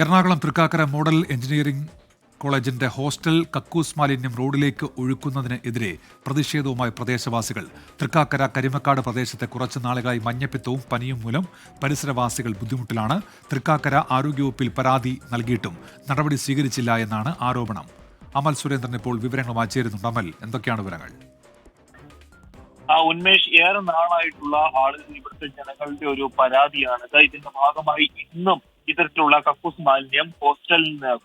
Ernakulam Thrikkakara model engineering കോളേജിന്റെ hostel കക്കൂസ് മാലിന്യം റോഡിലേക്ക് ഒഴുക്കുന്നതിന് എതിരെ പ്രതിഷേധവുമായി പ്രദേശവാസികൾ. തൃക്കാക്കര കരിമക്കാട് പ്രദേശത്തെ കുറച്ചു നാളുകളായി മഞ്ഞപ്പിത്തവും പനിയും മൂലം പരിസരവാസികൾ ബുദ്ധിമുട്ടിലാണ്. തൃക്കാക്കര ആരോഗ്യവകുപ്പിൽ പരാതി നൽകിയിട്ടും നടപടി സ്വീകരിച്ചില്ല എന്നാണ് ആരോപണം. അമൽ സുരേന്ദ്രൻ ഇപ്പോൾ വിവരങ്ങളുമായി ചേരുന്നുണ്ട്. അമൽ, എന്തൊക്കെയാണ് വിവരങ്ങൾ? ഉന്മേഷ്, ഏറെ നാളായിട്ടുള്ള ആളുകൾ ഇവിടുത്തെ ജനങ്ങളുടെ ഒരു പരാതിയാണിത്. ഇതിന്റെ ഭാഗമായി ഇന്നും ഇത്തരത്തിലുള്ള കക്കൂസ് മാലിന്യം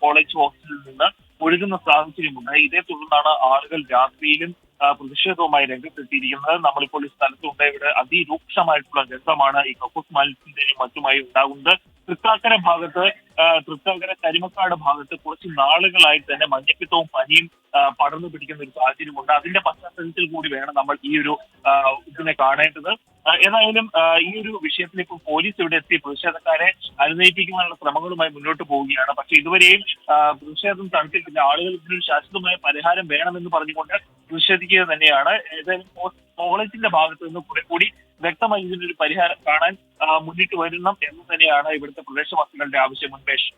കോളേജ് ഹോസ്റ്റലിൽ നിന്ന് ഒഴുകുന്ന സാഹചര്യമുണ്ട്. ഇതേ തുടർന്നാണ് ആളുകൾ രാത്രിയിലും പ്രതിഷേധവുമായി രംഗത്തെത്തിയിരിക്കുന്നത്. നമ്മളിപ്പോൾ ഈ സ്ഥലത്തുണ്ട്. ഇവിടെ അതിരൂക്ഷമായിട്ടുള്ള ഗന്ധമാണ് ഈ കക്കൂസ് മാലിന്യത്തിന്റെയും മറ്റുമായി ഉണ്ടാകുന്നത്. തൃക്കാക്കര കരിമക്കാട് ഭാഗത്ത് കുറച്ച് നാളുകളായി തന്നെ മഞ്ഞപ്പിത്തവും പനിയും പടർന്നു പിടിക്കുന്ന ഒരു സാഹചര്യമുണ്ട്. അതിന്റെ പശ്ചാത്തലത്തിൽ കൂടി വേണം നമ്മൾ ഈ ഒരു ഇതിനെ കാണേണ്ടത്. ഏതായാലും ഈ ഒരു വിഷയത്തിൽ ഇപ്പോൾ പോലീസ് ഇവിടെ എത്തി പ്രതിഷേധക്കാരെ അനുനയിപ്പിക്കുവാനുള്ള ശ്രമങ്ങളുമായി മുന്നോട്ട് പോവുകയാണ്. പക്ഷേ ഇതുവരെയും പ്രതിഷേധം തണുത്തിട്ടില്ല. ആളുകൾ ഇതിനൊരു ശാശ്വതമായ പരിഹാരം വേണമെന്ന് പറഞ്ഞുകൊണ്ട് പ്രതിഷേധിക്കുക തന്നെയാണ്. ഏതായാലും കോളേജിന്റെ ഭാഗത്ത് നിന്ന് കുറെ കൂടി വ്യക്തമായി ഇതിനൊരു പരിഹാരം കാണാൻ മുന്നിട്ട് വരണം എന്ന് തന്നെയാണ് ഇവിടുത്തെ പ്രദേശവാസികളുടെ ആവശ്യം. ഉന്മേഷ്,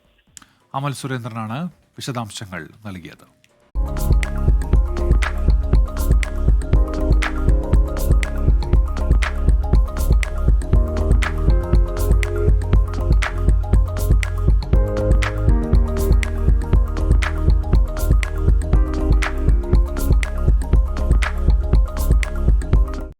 അമൽ സുരേന്ദ്രനാണ് വിശദാംശങ്ങൾ നൽകിയത്.